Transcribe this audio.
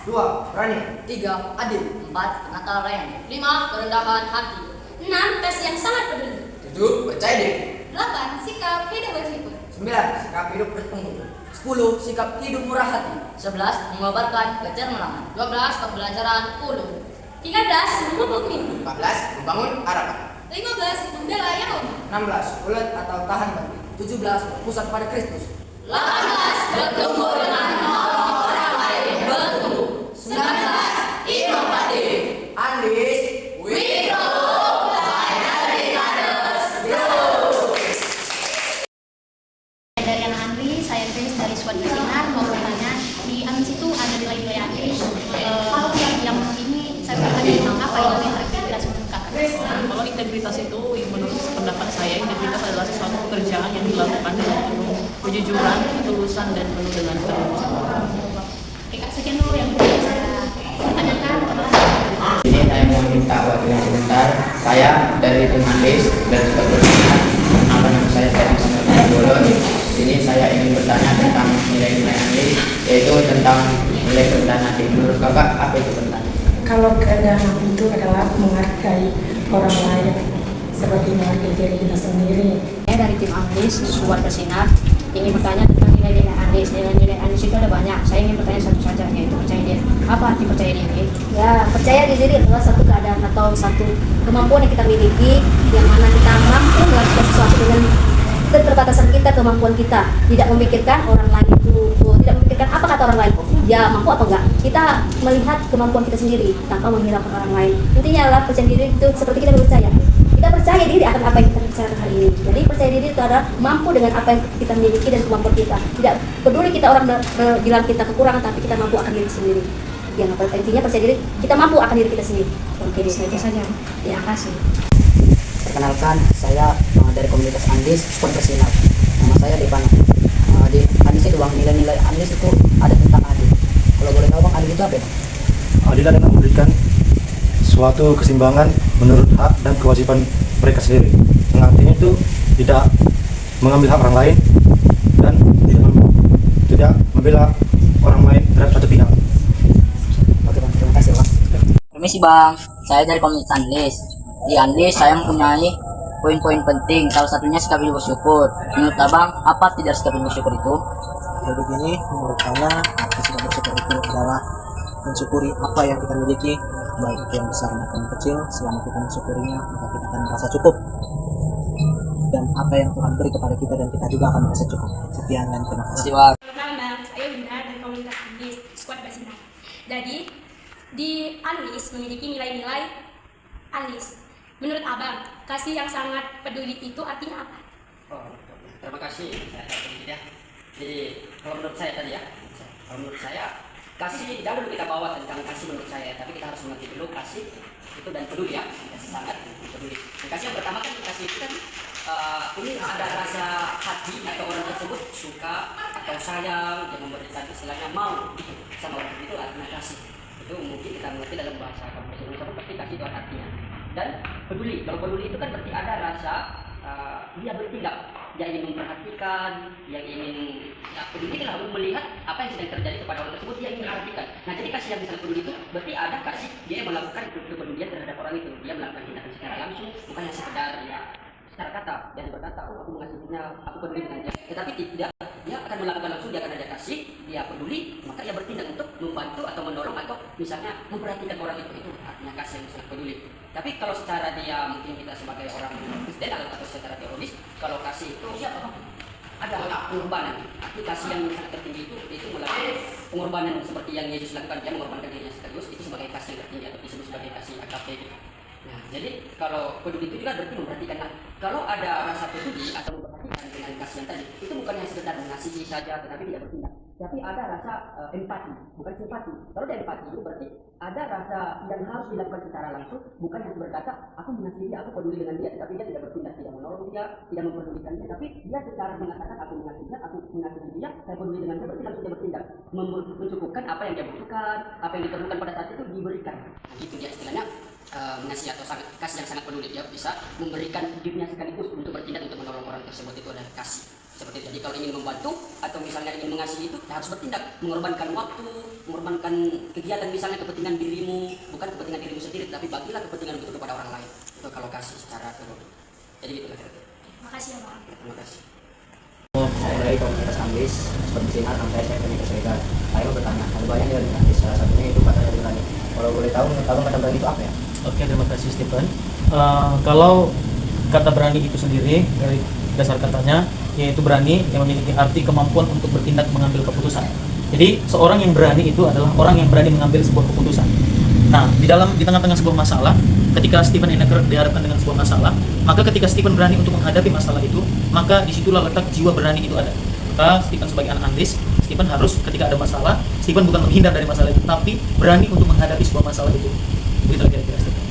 2. Berani. 3. Adil. 4. Penata rayaan. 5. Kerendahan hati. 6. Tes yang sangat peduli. 7. Percaya diri. 8. Sikap hidup bersyukur. 9. Sikap hidup bertanggung. 10. Sikap hidup murah hati. 11. Mengobarkan kecermenahan. 12. Pembelajaran ulung. 13. Memupuk mimpi. 14. Membangun harapan. 15. Membela yang lemah. 16. Ulet atau tahan banting. 17. Berpusat pada Kristus. 18. Bertemu dengan orang lain bertumbuh. 19. Inovatif. Andis. We grow by helping others grow. Dari anak Andri, saya Andris dari Squad Bersinar mau bertanya, di Andris itu ada nilai-nilai Andris. Yang ini saya bertanya tentang apa itu integritas mengungkapkan. Kalau integritas itu, menurut pendapat saya, integritas adalah sesuatu pekerjaan yang dilakukan dengan penuh kejujuran, ketulusan, dan penuh dengan ketulusan. Oke, Kak, sekian dulu yang bisa saya tanyakan. Ini saya mau minta waktunya sebentar. Saya dari tim Andis dan Squad Bersinar. Nama saya Muhammad Bolon. Ini saya ingin bertanya tentang nilai-nilai Andis, yaitu tentang nilai kerendahan hati. Menurut kakak, apa itu kerendahan? Kalau kerendahan itu adalah menghargai orang lain seperti menghargai diri kita sendiri. Saya dari tim Andis, Squad Bersinar, ingin bertanya tentang nilai-nilai Andis. Nilai-nilai Andis itu ada banyak. Saya ingin bertanya satu saja, yaitu percaya diri. Apa arti percaya diri? Ya, percaya diri adalah satu keadaan atau satu kemampuan yang kita miliki, yang mana kita mampu melakukan sesuatu dengan keterbatasan kita, kemampuan kita, tidak memikirkan orang lain itu, tidak memikirkan apa kata orang lain, ya mampu apa enggak. Kita melihat kemampuan kita sendiri tanpa menghiraukan orang lain. Intinya adalah percaya diri itu seperti kita percaya. Kita percaya diri akan apa yang kita bicarakan hari ini. Jadi percaya diri itu adalah mampu dengan apa yang kita miliki dan kemampuan kita. Tidak peduli kita orang bilang kita kekurangan, tapi kita mampu akan diri sendiri. Yang intinya percaya diri, kita mampu akan diri kita sendiri. Oke, itu saja. Terima kasih. Perkenalkan, saya dari komunitas Andis Squad Bersinar. Nama saya Devana. Di Andis itu bang, nilai-nilai Andis itu ada tentang adil. Kalau boleh tahu bang, adil itu apa bang? Adil adalah memberikan suatu keseimbangan menurut hak dan kewajiban mereka sendiri. Yang artinya itu tidak mengambil hak orang lain dan tidak membela orang lain terhadap satu pihak. Oke bang, terima kasih bang. Permisi bang, saya dari komunitas Andis. Di Andis saya mempunyai poin-poin penting, salah satunya sikap hidup bersyukur. Menurut abang, apa tidak sikap hidup bersyukur itu? Jadi begini, menurut saya sikap bersyukur itu adalah mensyukuri apa yang kita miliki, baik itu yang besar maupun yang kecil. Selama kita mensyukurinya, maka kita akan merasa cukup, dan apa yang Tuhan beri kepada kita dan kita juga akan merasa cukup. Sekian dan terima kasih. Perkenalkan, saya Winda dari komunitas Andis Squad Bersinar. Jadi di Andis memiliki nilai-nilai Andis. Menurut abang, kasih yang sangat peduli itu artinya apa? Oh, terima kasih. Ya. Jadi kalau menurut saya tadi ya, kalau menurut saya kasih jangan dulu kita bawa tentang kasih menurut saya, tapi kita harus mengerti dulu kasih itu dan peduli ya, sangat peduli. Dan kasih yang pertama kan kasih itu kan ini ada rasa hati atau orang tersebut suka atau sayang, yang memberikan istilahnya mau sama orang itu artinya kasih. Itu mungkin kita mengerti dalam bahasa kamu Indonesia, tapi kasih itu artinya. Dan peduli, kalau peduli itu kan berarti ada rasa dia bertindak, dia ingin memperhatikan, yang ingin peduli adalah melihat apa yang sedang terjadi kepada orang tersebut, dia ingin memperhatikan. Nah jadi kasih yang misalnya peduli itu berarti ada kasih, dia melakukan kepedulian terhadap orang itu, dia melakukan tindakan secara langsung, bukan yang sekedar ya secara kata, dan berkata oh aku mengasihinya, aku peduli dengan dia, tetapi tidak, dia akan melakukan langsung, dia akan ada kasih, dia peduli, maka dia bertindak untuk membantu atau mendorong atau misalnya memperhatikan orang itu artinya kasih yang sangat peduli. Tapi kalau secara dia mungkin kita sebagai orang Kristen atau secara teologis, kalau kasih itu siapa? Ada pengorbanan. Arti kasih yang sangat tertinggi itu melakukan pengorbanan seperti yang Yesus lakukan, dia mengorbankan dirinya sekaligus, itu sebagai kasih yang tertinggi atau disebut sebagai kasih agape. Nah, jadi kalau peduli itu juga berarti memperhatikan. Nah, kalau ada rasa peduli atau memperhatikan dengan kasih yang tadi, itu bukan hanya sekedar mengasihi saja tetapi tidak bertindak. Tapi ada rasa empati, bukan simpati. Kalau ada empati itu berarti ada rasa yang harus dilakukan secara langsung, bukan yang berkata aku mengasihi dia, aku peduli dengan dia, tetapi dia tidak bertindak, tidak menolong dia, tidak memperdulikan dia, tapi dia secara mengatakan aku mengasihi dia, aku mengasihi dia, saya peduli dengan dia, berarti langsung dia bertindak, mencukupkan apa yang dia butuhkan, apa yang diperlukan pada saat itu diberikan. Nah, itu dia istilahnya mengasihi atau kasih yang sangat peduli, dia bisa memberikan hidupnya sekaligus untuk bertindak untuk menolong orang tersebut, itu adalah kasih. Seperti itu. Jadi kalau ingin membantu atau misalnya ingin mengasihi itu, ya harus bertindak, mengorbankan waktu, mengorbankan kegiatan misalnya kepentingan dirimu, bukan kepentingan dirimu sendiri, tapi bagilah kepentingan itu kepada orang lain. Itu kalau kasih secara keseluruhan. Jadi gitu kira-kira. Makasih ya Bang. Terima kasih. Saya dari komunitas Andlis, seperti sinar sampai saya punya keserikat. Saya mau bertanya, ada banyak dari Andlis, salah satunya itu kata dari berani. Kalau boleh tahu, menurut abang kata berani itu apa ya? Oke, terima kasih Stephen. Kalau kata berani itu sendiri dari dasar katanya, yaitu berani yang memiliki arti kemampuan untuk bertindak mengambil keputusan. Jadi seorang yang berani itu adalah orang yang berani mengambil sebuah keputusan. Nah, di tengah-tengah sebuah masalah, ketika Stephen Eneker dihadapkan dengan sebuah masalah, maka ketika Stephen berani untuk menghadapi masalah itu, maka disitulah letak jiwa berani itu ada. Maka Stephen sebagai anak Andlis, Stephen harus ketika ada masalah, Stephen bukan menghindar dari masalah itu, tapi berani untuk menghadapi sebuah masalah itu. Begitu kira-kira Stephen.